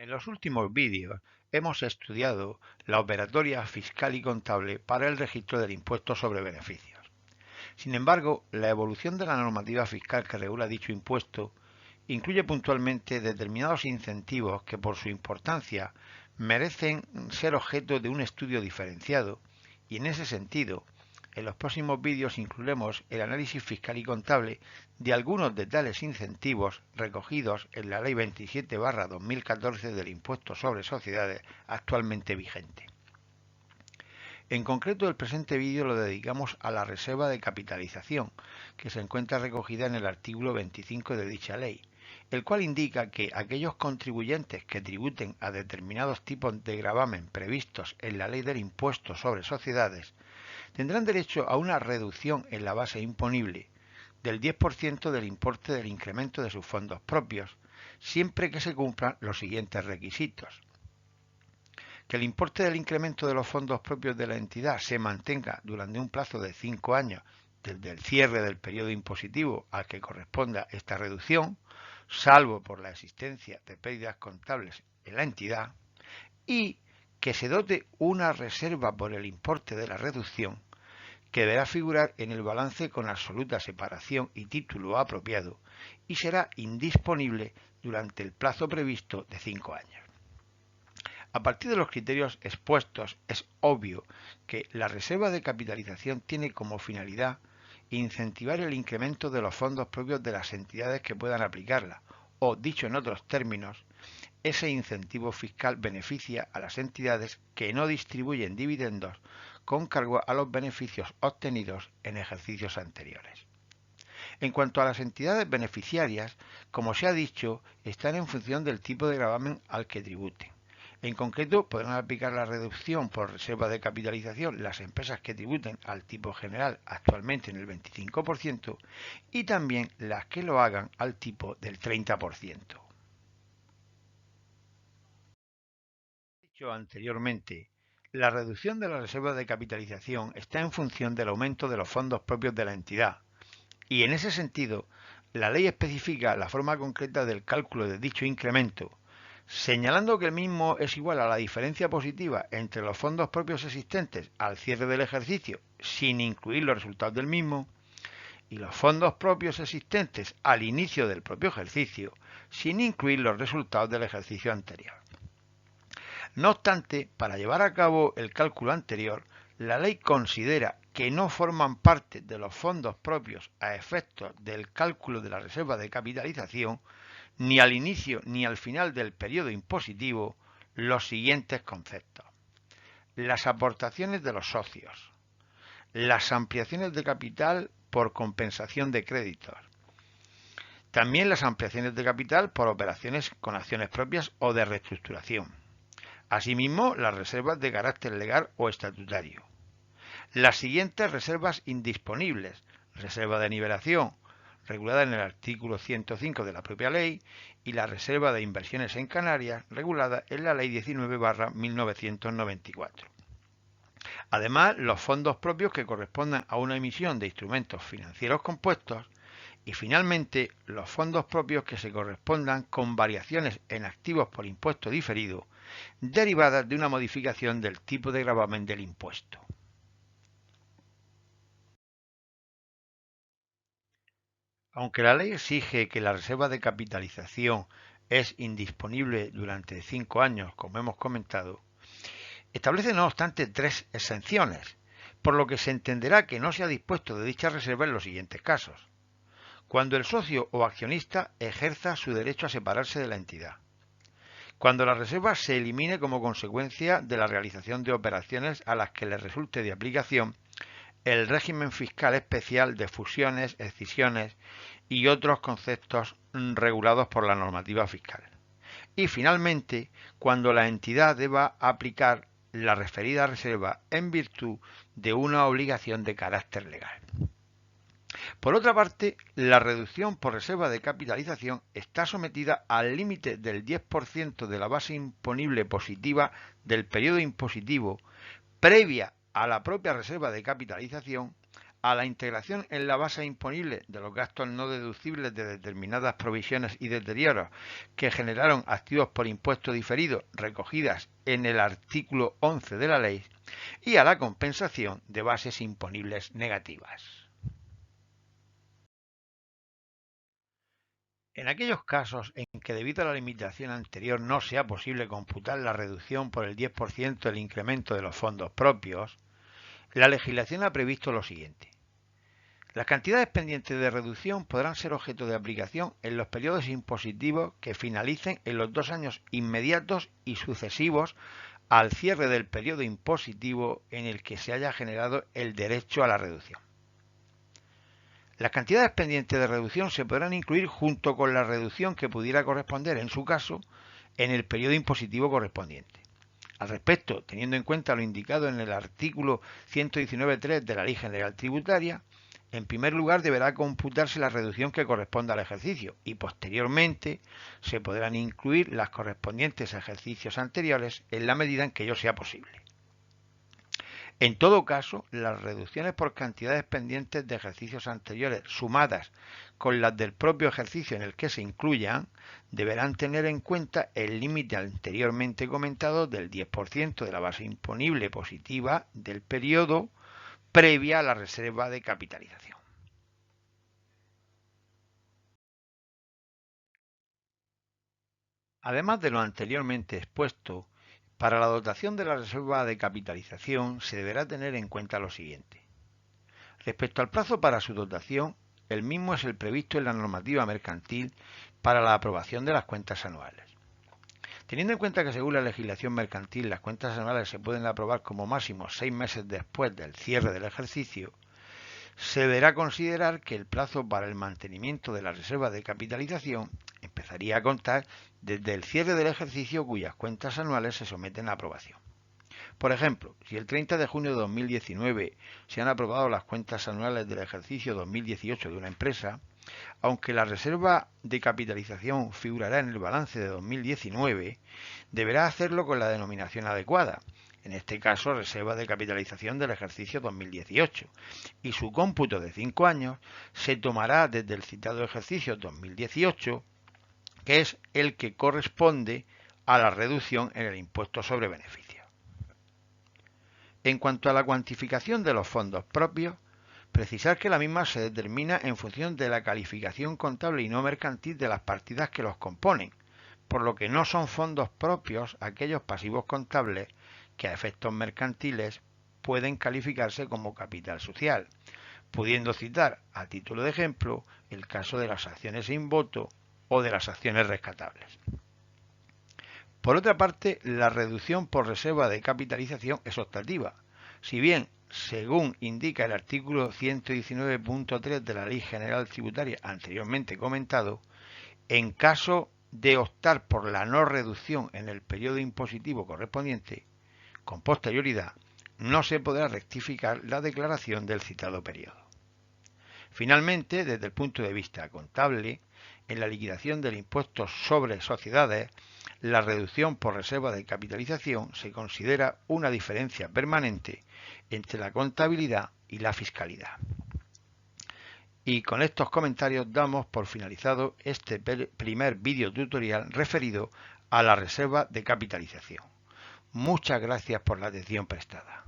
En los últimos vídeos hemos estudiado la operatoria fiscal y contable para el registro del impuesto sobre beneficios. Sin embargo, la evolución de la normativa fiscal que regula dicho impuesto incluye puntualmente determinados incentivos que por su importancia merecen ser objeto de un estudio diferenciado y en ese sentido, en los próximos vídeos incluiremos el análisis fiscal y contable de algunos de tales incentivos recogidos en la Ley 27/2014 del Impuesto sobre Sociedades actualmente vigente. En concreto, el presente vídeo lo dedicamos a la reserva de capitalización, que se encuentra recogida en el artículo 25 de dicha ley, el cual indica que aquellos contribuyentes que tributen a determinados tipos de gravamen previstos en la ley del impuesto sobre sociedades tendrán derecho a una reducción en la base imponible del 10% del importe del incremento de sus fondos propios, siempre que se cumplan los siguientes requisitos: que el importe del incremento de los fondos propios de la entidad se mantenga durante un plazo de 5 años desde el cierre del periodo impositivo al que corresponda esta reducción, salvo por la existencia de pérdidas contables en la entidad, y que se dote una reserva por el importe de la reducción que deberá figurar en el balance con absoluta separación y título apropiado y será indisponible durante el plazo previsto de 5 años. A partir de los criterios expuestos, es obvio que la reserva de capitalización tiene como finalidad incentivar el incremento de los fondos propios de las entidades que puedan aplicarla, o, dicho en otros términos, ese incentivo fiscal beneficia a las entidades que no distribuyen dividendos con cargo a los beneficios obtenidos en ejercicios anteriores. En cuanto a las entidades beneficiarias, como se ha dicho, están en función del tipo de gravamen al que tributen. En concreto, podrán aplicar la reducción por reserva de capitalización las empresas que tributen al tipo general, actualmente en el 25%, y también las que lo hagan al tipo del 30%. Dicho anteriormente, la reducción de la reserva de capitalización está en función del aumento de los fondos propios de la entidad, y en ese sentido, la ley especifica la forma concreta del cálculo de dicho incremento, señalando que el mismo es igual a la diferencia positiva entre los fondos propios existentes al cierre del ejercicio, sin incluir los resultados del mismo, y los fondos propios existentes al inicio del propio ejercicio, sin incluir los resultados del ejercicio anterior. No obstante, para llevar a cabo el cálculo anterior, la ley considera que no forman parte de los fondos propios a efectos del cálculo de la reserva de capitalización, ni al inicio ni al final del periodo impositivo, los siguientes conceptos: las aportaciones de los socios, las ampliaciones de capital por compensación de créditos, también las ampliaciones de capital por operaciones con acciones propias o de reestructuración. Asimismo, las reservas de carácter legal o estatutario. Las siguientes reservas indisponibles: reserva de nivelación, regulada en el artículo 105 de la propia ley, y la reserva de inversiones en Canarias, regulada en la ley 19/1994. Además, los fondos propios que correspondan a una emisión de instrumentos financieros compuestos, y finalmente los fondos propios que se correspondan con variaciones en activos por impuesto diferido derivadas de una modificación del tipo de gravamen del impuesto. Aunque la ley exige que la reserva de capitalización es indisponible durante 5 años, como hemos comentado, establece no obstante 3 exenciones, por lo que se entenderá que no se ha dispuesto de dicha reserva en los siguientes casos: cuando el socio o accionista ejerza su derecho a separarse de la entidad, cuando la reserva se elimine como consecuencia de la realización de operaciones a las que le resulte de aplicación el régimen fiscal especial de fusiones, escisiones y otros conceptos regulados por la normativa fiscal, y finalmente cuando la entidad deba aplicar la referida reserva en virtud de una obligación de carácter legal. Por otra parte, la reducción por reserva de capitalización está sometida al límite del 10% de la base imponible positiva del periodo impositivo previa a la propia reserva de capitalización, a la integración en la base imponible de los gastos no deducibles de determinadas provisiones y deterioros que generaron activos por impuesto diferido recogidas en el artículo 11 de la ley y a la compensación de bases imponibles negativas. En aquellos casos en que debido a la limitación anterior no sea posible computar la reducción por el 10% del incremento de los fondos propios, la legislación ha previsto lo siguiente. Las cantidades pendientes de reducción podrán ser objeto de aplicación en los periodos impositivos que finalicen en los 2 años inmediatos y sucesivos al cierre del periodo impositivo en el que se haya generado el derecho a la reducción. Las cantidades pendientes de reducción se podrán incluir junto con la reducción que pudiera corresponder, en su caso, en el periodo impositivo correspondiente. Al respecto, teniendo en cuenta lo indicado en el artículo 119.3 de la Ley General Tributaria, en primer lugar deberá computarse la reducción que corresponda al ejercicio y posteriormente se podrán incluir las correspondientes a ejercicios anteriores en la medida en que ello sea posible. En todo caso, las reducciones por cantidades pendientes de ejercicios anteriores sumadas con las del propio ejercicio en el que se incluyan, deberán tener en cuenta el límite anteriormente comentado del 10% de la base imponible positiva del periodo previa a la reserva de capitalización. Además de lo anteriormente expuesto, para la dotación de la reserva de capitalización se deberá tener en cuenta lo siguiente. Respecto al plazo para su dotación, el mismo es el previsto en la normativa mercantil para la aprobación de las cuentas anuales. Teniendo en cuenta que según la legislación mercantil las cuentas anuales se pueden aprobar como máximo 6 meses después del cierre del ejercicio, se deberá considerar que el plazo para el mantenimiento de la reserva de capitalización empezaría a contar desde el cierre del ejercicio cuyas cuentas anuales se someten a aprobación. Por ejemplo, si el 30 de junio de 2019 se han aprobado las cuentas anuales del ejercicio 2018 de una empresa, aunque la reserva de capitalización figurará en el balance de 2019, deberá hacerlo con la denominación adecuada, en este caso reserva de capitalización del ejercicio 2018, y su cómputo de 5 años se tomará desde el citado ejercicio 2018, que es el que corresponde a la reducción en el impuesto sobre beneficios. En cuanto a la cuantificación de los fondos propios, precisar que la misma se determina en función de la calificación contable y no mercantil de las partidas que los componen, por lo que no son fondos propios aquellos pasivos contables que a efectos mercantiles pueden calificarse como capital social, pudiendo citar a título de ejemplo el caso de las acciones sin voto o de las acciones rescatables. Por otra parte, la reducción por reserva de capitalización es optativa, si bien, según indica el artículo 119.3 de la Ley General Tributaria anteriormente comentado, en caso de optar por la no reducción en el periodo impositivo correspondiente, con posterioridad, no se podrá rectificar la declaración del citado periodo. Finalmente, desde el punto de vista contable, en la liquidación del impuesto sobre sociedades, la reducción por reserva de capitalización se considera una diferencia permanente entre la contabilidad y la fiscalidad. Y con estos comentarios damos por finalizado este primer vídeo tutorial referido a la reserva de capitalización. Muchas gracias por la atención prestada.